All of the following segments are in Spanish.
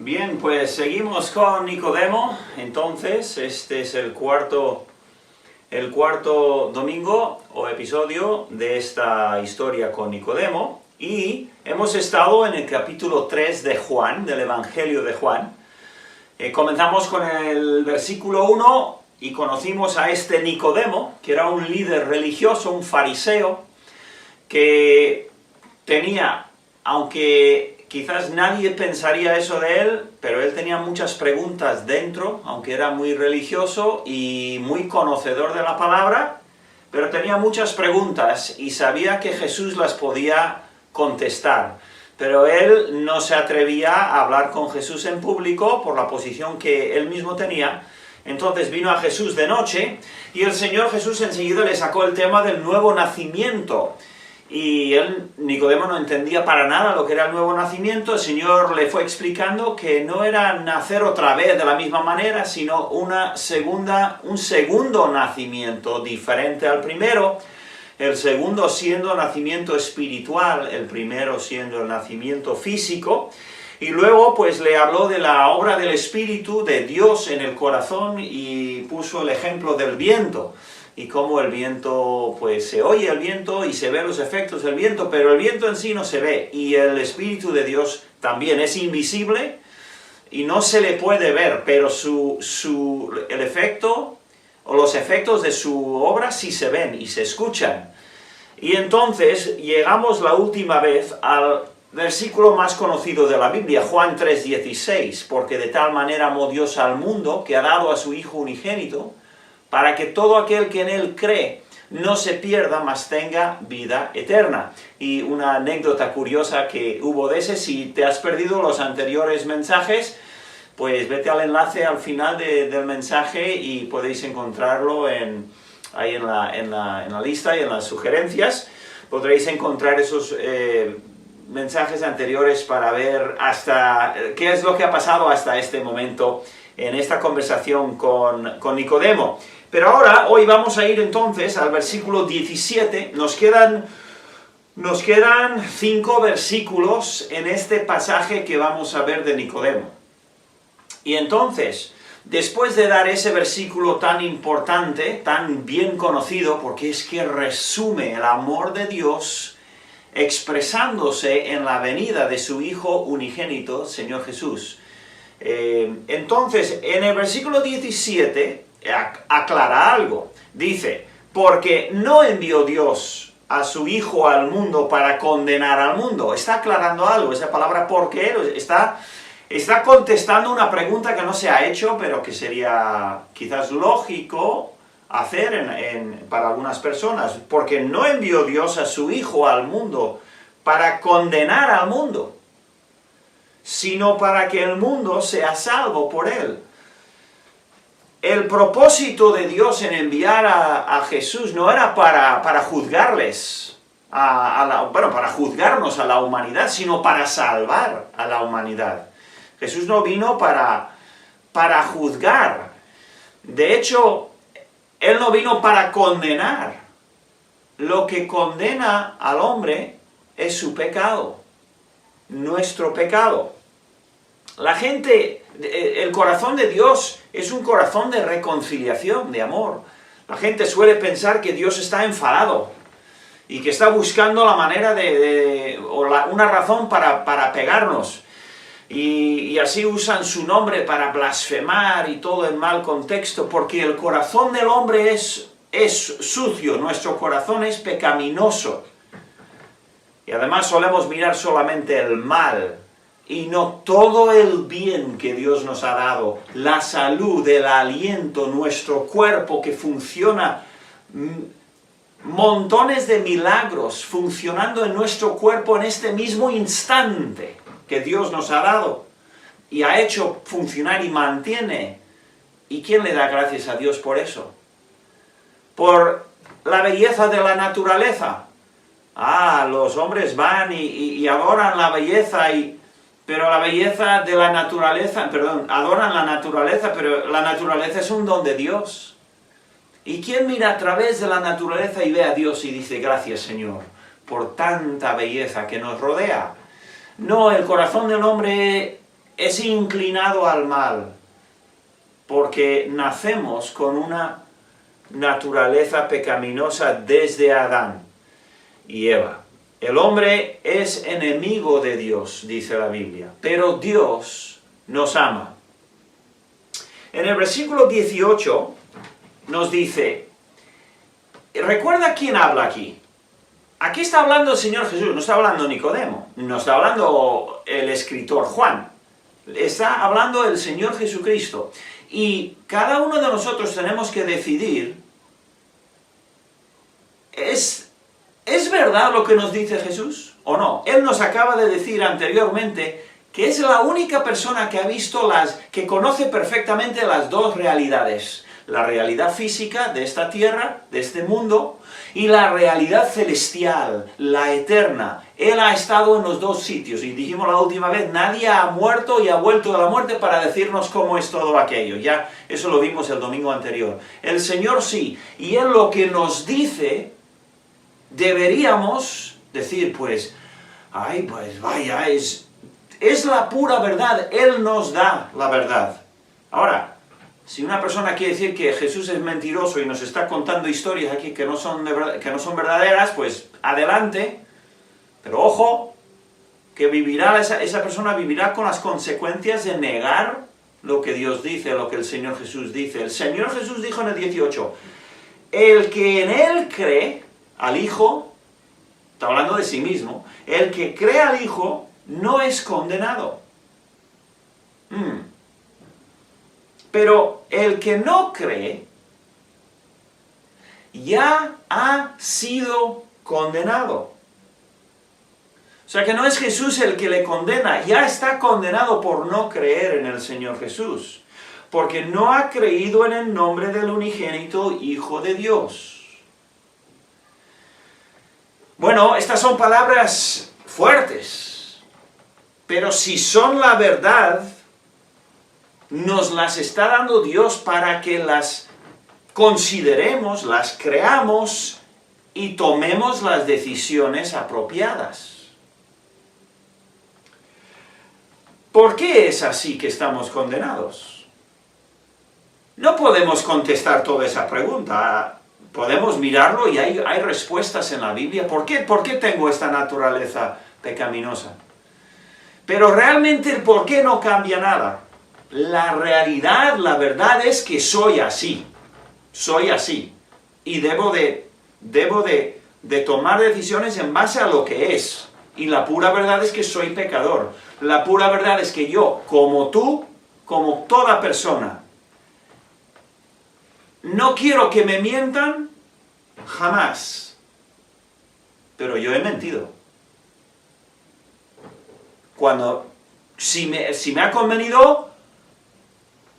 Bien, pues seguimos con Nicodemo. Entonces, este es el cuarto domingo o episodio de esta historia con Nicodemo. Y hemos estado en el capítulo 3 de Juan, del Evangelio de Juan. Comenzamos con el versículo 1 y conocimos a este Nicodemo, que era un líder religioso, un fariseo, que tenía, aunque quizás nadie pensaría eso de él, pero él tenía muchas preguntas dentro, aunque era muy religioso y muy conocedor de la palabra, pero tenía muchas preguntas y sabía que Jesús las podía contestar. Pero él no se atrevía a hablar con Jesús en público por la posición que él mismo tenía. Entonces vino a Jesús de noche y el Señor Jesús enseguida le sacó el tema del nuevo nacimiento. Y Nicodemo no entendía para nada lo que era el nuevo nacimiento. El Señor le fue explicando que no era nacer otra vez de la misma manera, sino un segundo nacimiento diferente al primero. El segundo siendo nacimiento espiritual, el primero siendo el nacimiento físico. Y luego pues le habló de la obra del Espíritu de Dios en el corazón y puso el ejemplo del viento. Y cómo el viento, pues se oye el viento y se ve los efectos del viento, pero el viento en sí no se ve. Y el Espíritu de Dios también es invisible y no se le puede ver, pero el efecto o los efectos de su obra sí se ven y se escuchan. Y entonces llegamos la última vez al versículo más conocido de la Biblia, Juan 3:16, porque de tal manera amó Dios al mundo que ha dado a su Hijo unigénito, para que todo aquel que en él cree no se pierda, mas tenga vida eterna. Y una anécdota curiosa que hubo de ese, si te has perdido los anteriores mensajes, pues vete al enlace al final del mensaje y podéis encontrarlo ahí en la lista y en las sugerencias. Podréis encontrar esos mensajes anteriores para ver hasta qué es lo que ha pasado hasta este momento en esta conversación con Nicodemo. Pero ahora, hoy vamos a ir entonces al versículo 17. Nos quedan 5 versículos en este pasaje que vamos a ver de Nicodemo. Y entonces, después de dar ese versículo tan importante, tan bien conocido, porque es que resume el amor de Dios expresándose en la venida de su Hijo unigénito, Señor Jesús. Entonces, en el versículo 17, aclara algo. Dice, porque no envió Dios a su Hijo al mundo para condenar al mundo. Está aclarando algo, esa palabra porque está contestando una pregunta que no se ha hecho, pero que sería quizás lógico hacer para algunas personas. Porque no envió Dios a su Hijo al mundo para condenar al mundo, sino para que el mundo sea salvo por él. El propósito de Dios en enviar a Jesús no era para juzgarles, para juzgarnos a la humanidad, sino para salvar a la humanidad. Jesús no vino para juzgar. De hecho, Él no vino para condenar. Lo que condena al hombre es su pecado, nuestro pecado. La gente, el corazón de Dios es un corazón de reconciliación, de amor. La gente suele pensar que Dios está enfadado y que está buscando la manera una razón para pegarnos. Y así usan su nombre para blasfemar y todo en mal contexto, porque el corazón del hombre es sucio, nuestro corazón es pecaminoso. Y además solemos mirar solamente el mal y no todo el bien que Dios nos ha dado, la salud, el aliento, nuestro cuerpo que funciona, montones de milagros funcionando en nuestro cuerpo en este mismo instante que Dios nos ha dado y ha hecho funcionar y mantiene. ¿Y quién le da gracias a Dios por eso? Por la belleza de la naturaleza. Los hombres van y adoran la belleza, pero la belleza de la naturaleza, adoran la naturaleza, pero la naturaleza es un don de Dios. ¿Y quién mira a través de la naturaleza y ve a Dios y dice, gracias Señor, por tanta belleza que nos rodea? No, el corazón del hombre es inclinado al mal, porque nacemos con una naturaleza pecaminosa desde Adán y Eva. El hombre es enemigo de Dios, dice la Biblia, pero Dios nos ama. En el versículo 18 nos dice, recuerda quién habla aquí. Aquí está hablando el Señor Jesús, no está hablando Nicodemo, no está hablando el escritor Juan, está hablando el Señor Jesucristo. Y cada uno de nosotros tenemos que decidir, ¿es verdad lo que nos dice Jesús o no? Él nos acaba de decir anteriormente que es la única persona que ha visto que conoce perfectamente las dos realidades. La realidad física de esta tierra, de este mundo, y la realidad celestial, la eterna. Él ha estado en los dos sitios, y dijimos la última vez, nadie ha muerto y ha vuelto de la muerte para decirnos cómo es todo aquello. Ya, eso lo vimos el domingo anterior. El Señor sí, y Él lo que nos dice, deberíamos decir, pues, ay, pues vaya, es la pura verdad, Él nos da la verdad. Ahora, si una persona quiere decir que Jesús es mentiroso y nos está contando historias aquí que no son verdaderas, pues adelante, pero ojo, que esa persona vivirá con las consecuencias de negar lo que Dios dice, lo que el Señor Jesús dice. El Señor Jesús dijo en el 18, el que en Él cree, al Hijo, está hablando de sí mismo, el que cree al Hijo no es condenado. Pero el que no cree ya ha sido condenado. O sea que no es Jesús el que le condena, ya está condenado por no creer en el Señor Jesús, porque no ha creído en el nombre del unigénito Hijo de Dios. Bueno, estas son palabras fuertes, pero si son la verdad, nos las está dando Dios para que las consideremos, las creamos y tomemos las decisiones apropiadas. ¿Por qué es así que estamos condenados? No podemos contestar toda esa pregunta. Podemos mirarlo y hay respuestas en la Biblia. ¿Por qué tengo esta naturaleza pecaminosa? Pero realmente el por qué no cambia nada. La realidad, la verdad es que soy así. Soy así. Y debo de tomar decisiones en base a lo que es. Y la pura verdad es que soy pecador. La pura verdad es que yo, como tú, como toda persona, no quiero que me mientan jamás. Pero yo he mentido. Si me ha convenido,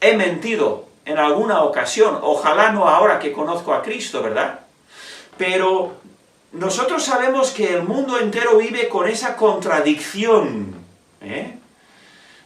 he mentido en alguna ocasión. Ojalá no ahora que conozco a Cristo, ¿verdad? Pero nosotros sabemos que el mundo entero vive con esa contradicción,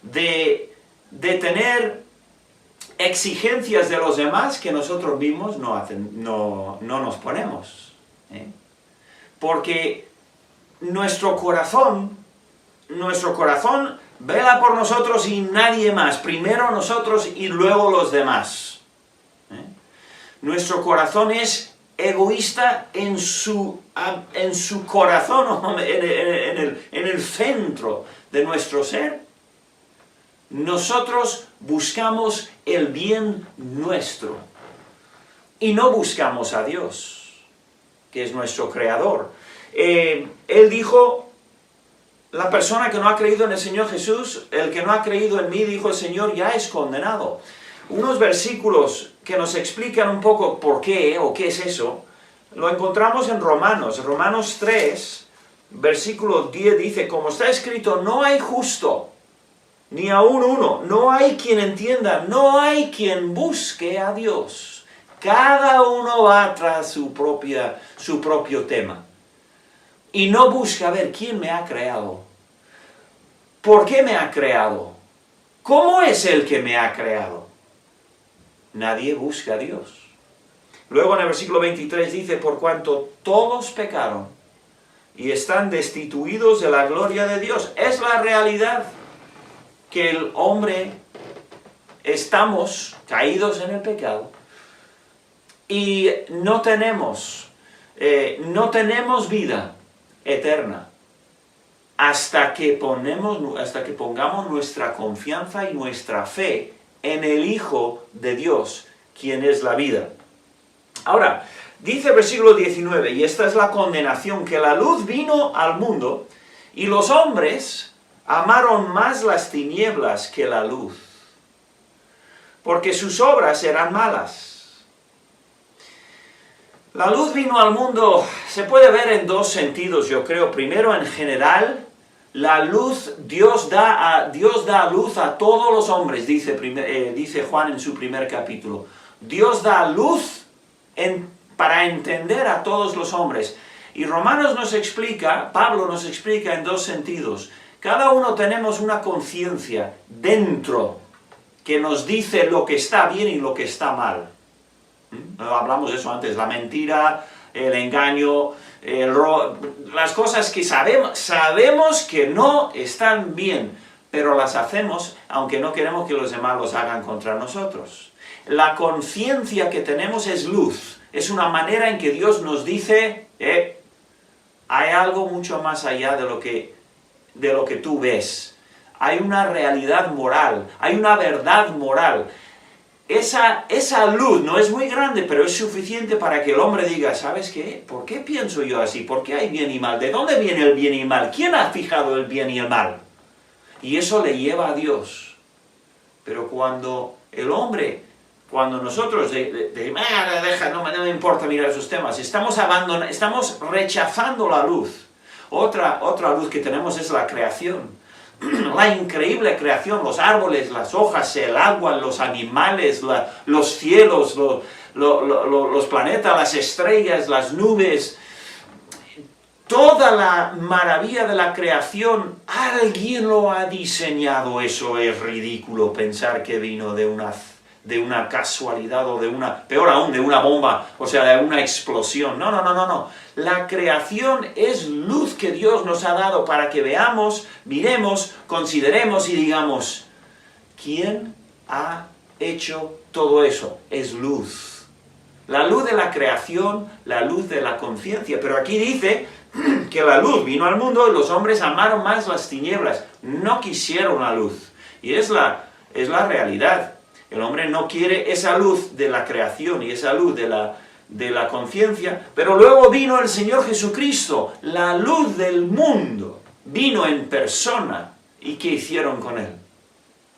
de tener exigencias de los demás que nosotros mismos no nos ponemos. Porque nuestro corazón vela por nosotros y nadie más. Primero nosotros y luego los demás. Nuestro corazón es egoísta en su corazón, en el centro de nuestro ser. Nosotros buscamos el bien nuestro y no buscamos a Dios, que es nuestro creador. Él dijo, la persona que no ha creído en el Señor Jesús, el que no ha creído en mí, dijo el Señor, ya es condenado. Unos versículos que nos explican un poco por qué o qué es eso, lo encontramos en Romanos 3, versículo 10 dice, como está escrito, no hay justo, ni aun uno, no hay quien entienda, no hay quien busque a Dios. Cada uno va tras su propio tema. Y no busca ver quién me ha creado. ¿Por qué me ha creado? ¿Cómo es el que me ha creado? Nadie busca a Dios. Luego en el versículo 23 dice, por cuanto todos pecaron y están destituidos de la gloria de Dios. Es la realidad que el hombre estamos caídos en el pecado y no tenemos vida eterna hasta que pongamos nuestra confianza y nuestra fe en el Hijo de Dios, quien es la vida. Ahora, dice el versículo 19, y esta es la condenación, que la luz vino al mundo, y los hombres amaron más las tinieblas que la luz, porque sus obras eran malas. La luz vino al mundo, se puede ver en dos sentidos, yo creo. Primero, en general, la luz, Dios da luz a todos los hombres, dice Juan en su primer capítulo. Dios da luz para entender a todos los hombres. Y Pablo nos explica en dos sentidos. Cada uno tenemos una conciencia dentro que nos dice lo que está bien y lo que está mal. Hablamos de eso antes, la mentira, el engaño, las cosas que sabemos que no están bien, pero las hacemos aunque no queremos que los demás los hagan contra nosotros. La conciencia que tenemos es luz, es una manera en que Dios nos dice, hay algo mucho más allá de lo que tú ves. Hay una realidad moral, hay una verdad moral. Esa luz no es muy grande, pero es suficiente para que el hombre diga, ¿sabes qué? ¿Por qué pienso yo así? ¿Por qué hay bien y mal? ¿De dónde viene el bien y el mal? ¿Quién ha fijado el bien y el mal? Y eso le lleva a Dios. Pero cuando nosotros, no me importa mirar esos temas, estamos rechazando la luz. Otra luz que tenemos es la creación. La increíble creación, los árboles, las hojas, el agua, los animales, los cielos, los planetas, las estrellas, las nubes. Toda la maravilla de la creación, alguien lo ha diseñado. Eso es ridículo pensar que vino de una casualidad o peor aún, de una bomba, o sea, de una explosión. No. La creación es luz que Dios nos ha dado para que veamos, miremos, consideremos y digamos, ¿quién ha hecho todo eso? Es luz. La luz de la creación, la luz de la conciencia. Pero aquí dice que la luz vino al mundo y los hombres amaron más las tinieblas. No quisieron la luz. Y es la realidad. El hombre no quiere esa luz de la creación y esa luz de la conciencia, pero luego vino el Señor Jesucristo, la luz del mundo, vino en persona. ¿Y qué hicieron con él?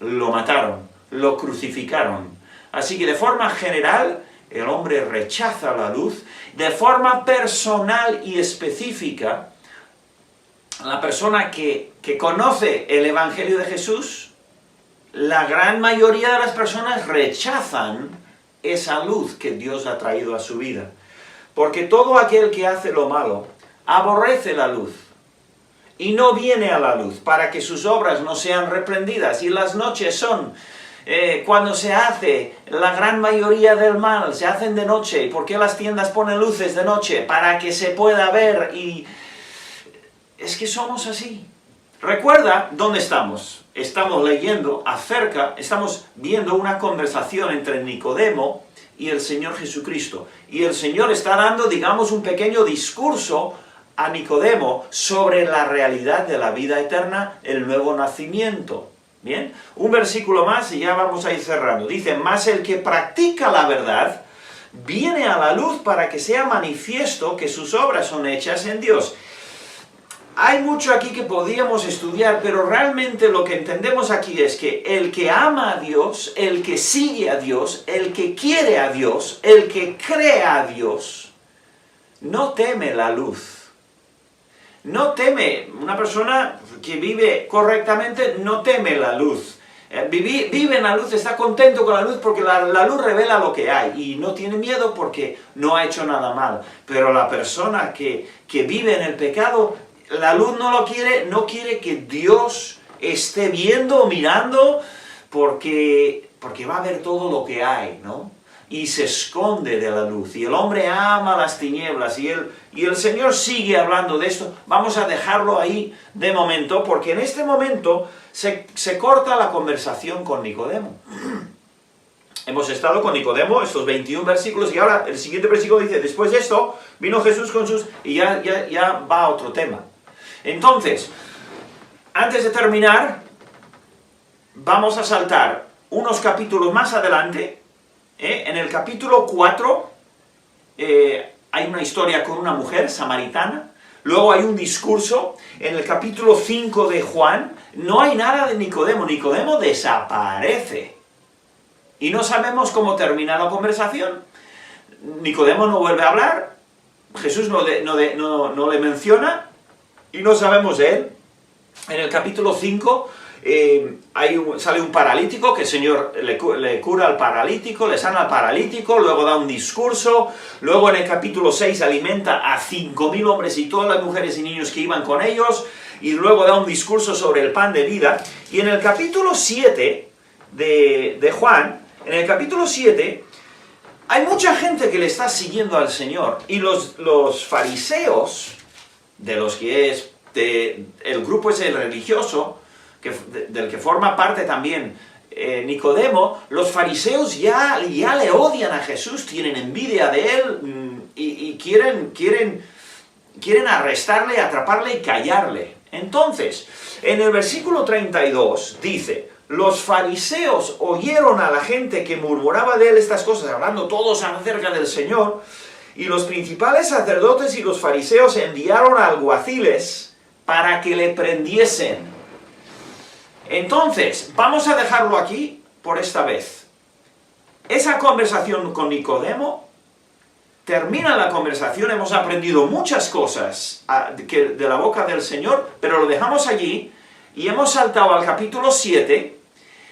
Lo mataron, lo crucificaron. Así que de forma general, el hombre rechaza la luz. De forma personal y específica, la persona que conoce el Evangelio de Jesús, la gran mayoría de las personas rechazan esa luz que Dios ha traído a su vida. Porque todo aquel que hace lo malo, aborrece la luz y no viene a la luz para que sus obras no sean reprendidas. Y las noches son, cuando se hace la gran mayoría del mal, se hacen de noche. ¿Y por qué las tiendas ponen luces de noche? Para que se pueda ver. Y es que somos así. Recuerda dónde estamos. Estamos estamos viendo una conversación entre Nicodemo y el Señor Jesucristo. Y el Señor está dando, digamos, un pequeño discurso a Nicodemo sobre la realidad de la vida eterna, el nuevo nacimiento. ¿Bien? Un versículo más y ya vamos a ir cerrando. Dice, mas el que practica la verdad viene a la luz para que sea manifiesto que sus obras son hechas en Dios. Hay mucho aquí que podríamos estudiar, pero realmente lo que entendemos aquí es que el que ama a Dios, el que sigue a Dios, el que quiere a Dios, el que cree a Dios, no teme la luz. No teme. Una persona que vive correctamente no teme la luz. Vive en la luz, está contento con la luz porque la luz revela lo que hay y no tiene miedo porque no ha hecho nada mal. Pero la persona que vive en el pecado, la luz no quiere que Dios esté viendo o mirando porque va a ver todo lo que hay, ¿no? y se esconde de la luz, y el hombre ama las tinieblas, y el Señor sigue hablando de esto. Vamos a dejarlo ahí de momento, porque en este momento se corta la conversación con Nicodemo. Hemos estado con Nicodemo, estos 21 versículos, y ahora el siguiente versículo dice, después de esto, vino Jesús con sus... y ya va a otro tema. Entonces, antes de terminar, vamos a saltar unos capítulos más adelante. En el capítulo 4 hay una historia con una mujer samaritana. Luego hay un discurso. En el capítulo 5 de Juan no hay nada de Nicodemo. Nicodemo desaparece. Y no sabemos cómo termina la conversación. Nicodemo no vuelve a hablar. Jesús no le menciona. Y no sabemos de él. En el capítulo 5 sale un paralítico, que el Señor le cura al paralítico, le sana al paralítico, luego da un discurso, luego en el capítulo 6 alimenta a 5.000 hombres y todas las mujeres y niños que iban con ellos, y luego da un discurso sobre el pan de vida. Y en el capítulo 7 de Juan, en el capítulo 7, hay mucha gente que le está siguiendo al Señor, y los fariseos, de los que es el grupo es el religioso, del que forma parte también Nicodemo, los fariseos ya le odian a Jesús, tienen envidia de él y quieren arrestarle, atraparle y callarle. Entonces, en el versículo 32 dice, los fariseos oyeron a la gente que murmuraba de él estas cosas, hablando todos acerca del Señor, y los principales sacerdotes y los fariseos enviaron a alguaciles para que le prendiesen. Entonces, vamos a dejarlo aquí por esta vez. Esa conversación con Nicodemo, termina la conversación, hemos aprendido muchas cosas de la boca del Señor, pero lo dejamos allí, y hemos saltado al capítulo 7,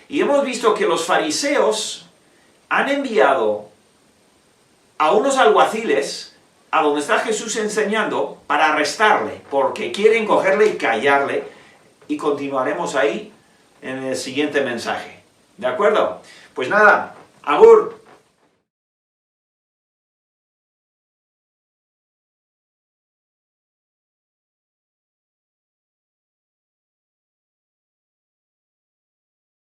y hemos visto que los fariseos han enviado a unos alguaciles a donde está Jesús enseñando para arrestarle, porque quieren cogerle y callarle, y continuaremos ahí en el siguiente mensaje. ¿De acuerdo? Pues nada, agur.